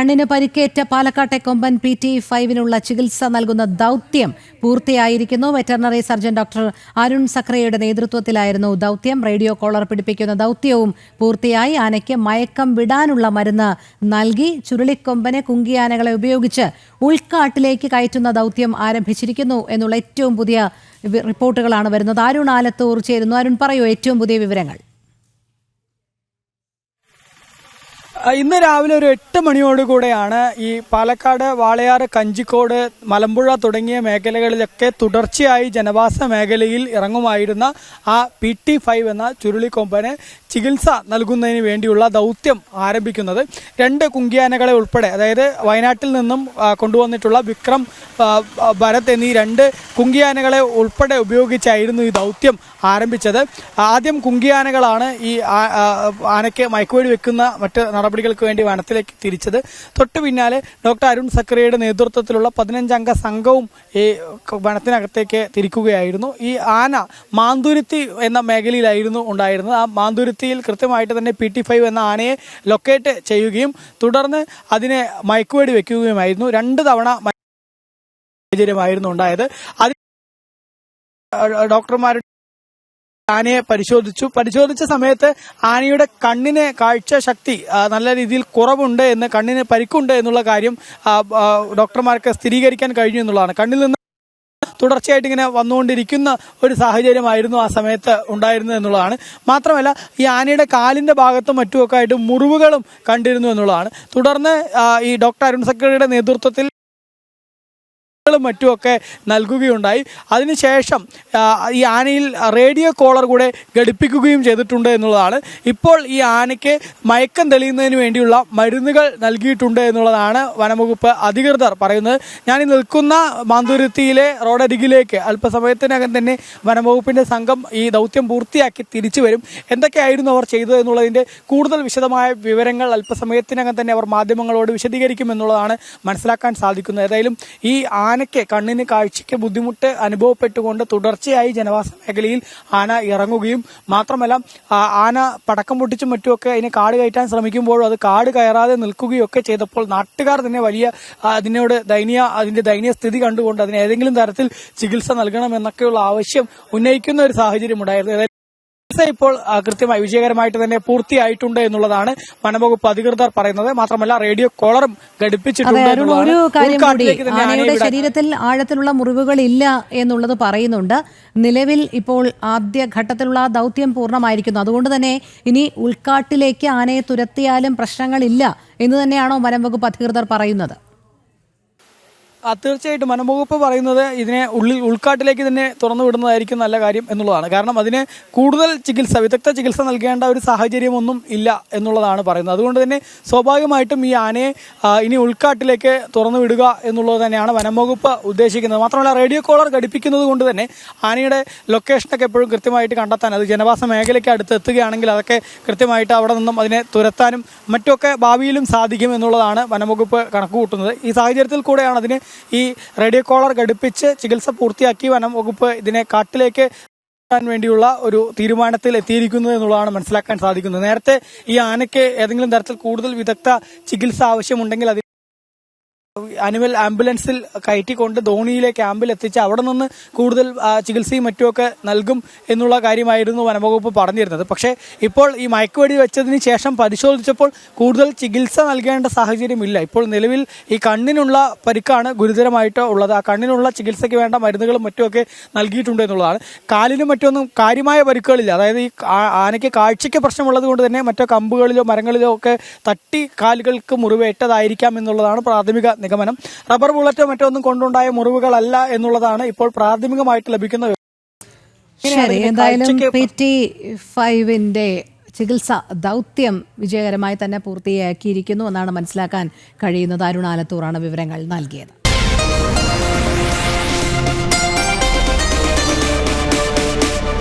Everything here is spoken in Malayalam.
കണ്ണിന് പരിക്കേറ്റ പാലക്കാട്ടെ കൊമ്പൻ PT5 ചികിത്സ നൽകുന്ന ദൗത്യം പൂർത്തിയായിരിക്കുന്നു. വെറ്ററിനറി സർജൻ ഡോക്ടർ അരുൺ സക്രയുടെ നേതൃത്വത്തിലായിരുന്നു ദൗത്യം. റേഡിയോ കോളർ പിടിപ്പിക്കുന്ന ദൗത്യവും പൂർത്തിയായി. ആനയ്ക്ക് മയക്കം വിടാനുള്ള മരുന്ന് നൽകി. ചുരുളിക്കൊമ്പനെ കുങ്കിയാനകളെ ഉപയോഗിച്ച് ഉൾക്കാട്ടിലേക്ക് കയറ്റുന്ന ദൗത്യം ആരംഭിച്ചിരിക്കുന്നു എന്നുള്ള ഏറ്റവും പുതിയ റിപ്പോർട്ടുകളാണ് വരുന്നത്. അരുൺ ആലത്തൂർ ചേരുന്നു. അരുൺ, പറയൂ ഏറ്റവും പുതിയ വിവരങ്ങൾ. ഇന്ന് രാവിലെ ഒരു 8 മണിയോടുകൂടെയാണ് ഈ പാലക്കാട്, വാളയാർ, കഞ്ചിക്കോട്, മലമ്പുഴ തുടങ്ങിയ മേഖലകളിലൊക്കെ തുടർച്ചയായി ജനവാസ മേഖലയിൽ ഇറങ്ങുമായിരുന്ന ആ PT5 എന്ന ചുരുളിക്കൊമ്പന് ചികിത്സ നൽകുന്നതിന് വേണ്ടിയുള്ള ദൗത്യം ആരംഭിക്കുന്നത്. 2 കുങ്കിയാനകളെ ഉൾപ്പെടെ, അതായത് വയനാട്ടിൽ നിന്നും കൊണ്ടുവന്നിട്ടുള്ള വിക്രം, ഭരത് എന്നീ 2 കുങ്കിയാനകളെ ഉൾപ്പെടെ ഉപയോഗിച്ചായിരുന്നു ഈ ദൗത്യം ആരംഭിച്ചത്. ആദ്യം കുങ്കിയാനകളാണ് ഈ ആനയ്ക്ക് മയക്കുവെടി വെക്കുന്ന മറ്റ് നടപടികൾക്ക് വേണ്ടി വനത്തിലേക്ക് തിരിച്ചത്. തൊട്ടു പിന്നാലെ ഡോക്ടർ അരുൺ സക്രയുടെ നേതൃത്വത്തിലുള്ള 15-അംഗ സംഘവും ഈ വനത്തിനകത്തേക്ക് തിരിക്കുകയായിരുന്നു. ഈ ആന മാന്തുരുത്തി എന്ന മേഖലയിലായിരുന്നു ഉണ്ടായിരുന്നത്. ആ മാന്തുരുത്തിയിൽ കൃത്യമായിട്ട് തന്നെ PT5 എന്ന ആനയെ ലൊക്കേറ്റ് ചെയ്യുകയും തുടർന്ന് അതിനെ മയക്കുവെടി വെക്കുകയുമായിരുന്നു. 2 തവണ സാഹചര്യമായിരുന്നു ഉണ്ടായത്. ഡോക്ടർമാരുടെ ആനയെ പരിശോധിച്ച സമയത്ത് ആനയുടെ കണ്ണിന് കാഴ്ച ശക്തി നല്ല രീതിയിൽ കുറവുണ്ട് എന്ന്, കണ്ണിന് പരിക്കുണ്ട് എന്നുള്ള കാര്യം ഡോക്ടർമാർക്ക് സ്ഥിരീകരിക്കാൻ കഴിഞ്ഞു എന്നുള്ളതാണ്. കണ്ണിൽ നിന്ന് തുടർച്ചയായിട്ട് ഇങ്ങനെ വന്നുകൊണ്ടിരിക്കുന്ന ഒരു സാഹചര്യമായിരുന്നു ആ സമയത്ത് ഉണ്ടായിരുന്നത് എന്നുള്ളതാണ്. മാത്രമല്ല ഈ ആനയുടെ കാലിന്റെ ഭാഗത്തും മറ്റുമൊക്കെ ആയിട്ട് മുറിവുകളും കണ്ടിരുന്നു എന്നുള്ളതാണ്. തുടർന്ന് ഈ ഡോക്ടർ അരുൺ സക്രയുടെ നേതൃത്വത്തിൽ മറ്റുമൊക്കെ നൽകുകയുണ്ടായി. അതിനുശേഷം ഈ ആനയിൽ റേഡിയോ കോളർ കൂടെ ഘടിപ്പിക്കുകയും ചെയ്തിട്ടുണ്ട് എന്നുള്ളതാണ്. ഇപ്പോൾ ഈ ആനയ്ക്ക് മയക്കം തെളിയുന്നതിന് വേണ്ടിയുള്ള മരുന്നുകൾ നൽകിയിട്ടുണ്ട് എന്നുള്ളതാണ് വനംവകുപ്പ് അധികൃതർ പറയുന്നത്. ഞാൻ നിൽക്കുന്ന മാന്തുരുത്തിയിലെ റോഡരികിലേക്ക് അല്പസമയത്തിനകം തന്നെ വനംവകുപ്പിന്റെ സംഘം ഈ ദൗത്യം പൂർത്തിയാക്കി തിരിച്ചു വരും. എന്തൊക്കെയായിരുന്നു അവർ ചെയ്തത് എന്നുള്ളതിന്റെ കൂടുതൽ വിശദമായ വിവരങ്ങൾ അല്പസമയത്തിനകം തന്നെ അവർ മാധ്യമങ്ങളോട് വിശദീകരിക്കുമെന്നുള്ളതാണ് മനസ്സിലാക്കാൻ സാധിക്കുന്നത്. ഏതായാലും ഈ ആനയ്ക്ക് കണ്ണിന് കാഴ്ചയ്ക്ക് ബുദ്ധിമുട്ട് അനുഭവപ്പെട്ടുകൊണ്ട് തുടർച്ചയായി ജനവാസ മേഖലയിൽ ആന ഇറങ്ങുകയും മാത്രമല്ല ആന പടക്കം പൊട്ടിച്ചും മറ്റുമൊക്കെ അതിനെ കാട് കയറ്റാൻ ശ്രമിക്കുമ്പോഴും അത് കാട് കയറാതെ നിൽക്കുകയൊക്കെ ചെയ്തപ്പോൾ നാട്ടുകാർ തന്നെ വലിയ അതിന്റെ ദയനീയ സ്ഥിതി കണ്ടുകൊണ്ട് അതിന് ഏതെങ്കിലും തരത്തിൽ ചികിത്സ നൽകണമെന്നൊക്കെയുള്ള ആവശ്യം ഉന്നയിക്കുന്ന ഒരു സാഹചര്യം ഉണ്ടായിരുന്നു. ഇപ്പോൾ കൃത്യമായി വിജയകരമായിട്ട് തന്നെ പൂർത്തിയായിട്ടുണ്ട് എന്നുള്ളതാണ് വനംവകുപ്പ് അധികൃതർ പറയുന്നത്. മാത്രമല്ല റേഡിയോ കോളറും ഘടിപ്പിച്ചിട്ടുണ്ട്. ഒരു കാര്യം കൂടി, ആനയുടെ ശരീരത്തിൽ ആഴത്തിലുള്ള മുറിവുകൾ ഇല്ല എന്നുള്ളത് പറയുന്നുണ്ട്. നിലവിൽ ഇപ്പോൾ ആദ്യഘട്ടത്തിലുള്ള ദൗത്യം പൂർണ്ണമായിരിക്കുന്നു. അതുകൊണ്ട് തന്നെ ഇനി ഉൾക്കാട്ടിലേക്ക് ആനയെ തുരത്തിയാലും പ്രശ്നങ്ങളില്ല എന്ന് തന്നെയാണോ വനംവകുപ്പ് അധികൃതർ പറയുന്നത്? തീർച്ചയായിട്ടും വനംവകുപ്പ് പറയുന്നത് ഇതിനെ ഉൾക്കാട്ടിലേക്ക് തന്നെ തുറന്നു വിടുന്നതായിരിക്കും നല്ല കാര്യം എന്നുള്ളതാണ്. കാരണം അതിന് കൂടുതൽ വിദഗ്ധ ചികിത്സ നൽകേണ്ട ഒരു സാഹചര്യമൊന്നും ഇല്ല എന്നുള്ളതാണ് പറയുന്നത്. അതുകൊണ്ട് തന്നെ സ്വാഭാവികമായിട്ടും ഈ ആനയെ ഇനി ഉൾക്കാട്ടിലേക്ക് തുറന്നു വിടുക എന്നുള്ളത് തന്നെയാണ് വനംവകുപ്പ് ഉദ്ദേശിക്കുന്നത്. മാത്രമല്ല റേഡിയോ കോളർ ഘടിപ്പിക്കുന്നത് കൊണ്ട് തന്നെ ആനയുടെ ലൊക്കേഷനൊക്കെ എപ്പോഴും കൃത്യമായിട്ട് കണ്ടെത്താൻ, അത് ജനവാസ മേഖലയ്ക്ക് അടുത്ത് എത്തുകയാണെങ്കിൽ അതൊക്കെ കൃത്യമായിട്ട് അവിടെ നിന്നും അതിനെ തുരത്താനും മറ്റുമൊക്കെ ഭാവിയിലും സാധിക്കും എന്നുള്ളതാണ് വനംവകുപ്പ് കണക്കുകൂട്ടുന്നത്. ഈ സാഹചര്യത്തിൽ കൂടെയാണ് അതിന് ഈ റേഡിയോ കോളർ ഘടിപ്പിച്ച് ചികിത്സ പൂർത്തിയാക്കി വനം വകുപ്പ് ഇതിനെ കാട്ടിലേക്ക് വേണ്ടിയുള്ള ഒരു തീരുമാനത്തിൽ എത്തിയിരിക്കുന്നത് എന്നുള്ളതാണ് മനസ്സിലാക്കാൻ സാധിക്കുന്നത്. നേരത്തെ ഈ ആനയ്ക്ക് ഏതെങ്കിലും തരത്തിൽ കൂടുതൽ വിദഗ്ധ ചികിത്സ ആവശ്യമുണ്ടെങ്കിൽ അതിന് അനിമൽ ആംബുലൻസിൽ കയറ്റിക്കൊണ്ട് ധോണിയിലെ ക്യാമ്പിൽ എത്തിച്ച് അവിടെ നിന്ന് കൂടുതൽ ചികിത്സയും മറ്റുമൊക്കെ നൽകും എന്നുള്ള കാര്യമായിരുന്നു വനംവകുപ്പ് പറഞ്ഞിരുന്നത്. പക്ഷേ ഇപ്പോൾ ഈ മയക്കുവെടി വെച്ചതിന് ശേഷം പരിശോധിച്ചപ്പോൾ കൂടുതൽ ചികിത്സ നൽകേണ്ട സാഹചര്യമില്ല. ഇപ്പോൾ നിലവിൽ ഈ കണ്ണിനുള്ള പരിക്കാണ് ഗുരുതരമായിട്ട് ഉള്ളത്. ആ കണ്ണിനുള്ള ചികിത്സയ്ക്ക് വേണ്ട മരുന്നുകളും മറ്റുമൊക്കെ നൽകിയിട്ടുണ്ട് എന്നുള്ളതാണ്. കാലിനും മറ്റൊന്നും കാര്യമായ പരിക്കുകളില്ല. അതായത് ഈ ആനയ്ക്ക് കാഴ്ചയ്ക്ക് പ്രശ്നമുള്ളത് കൊണ്ട് തന്നെ മറ്റോ കമ്പുകളിലോ മരങ്ങളിലോ ഒക്കെ തട്ടി കാലുകൾക്ക് മുറിവേറ്റതായിരിക്കാം എന്നുള്ളതാണ് പ്രാഥമിക നിഗമനം. റബ്ബർ ബുള്ളറ്റോ മറ്റൊന്നും കൊണ്ടുണ്ടായ മുറിവുകളല്ല എന്നുള്ളതാണ് ഇപ്പോൾ പ്രാഥമികമായിട്ട് ലഭിക്കുന്ന. ശരി, എന്തായാലും PT5 ചികിത്സ ദൗത്യം വിജയകരമായി തന്നെ പൂർത്തിയാക്കിയിരിക്കുന്നു എന്നാണ് മനസ്സിലാക്കാൻ കഴിയുന്നത്. അരുൺ ആലത്തൂറാണ് വിവരങ്ങൾ നൽകിയത്.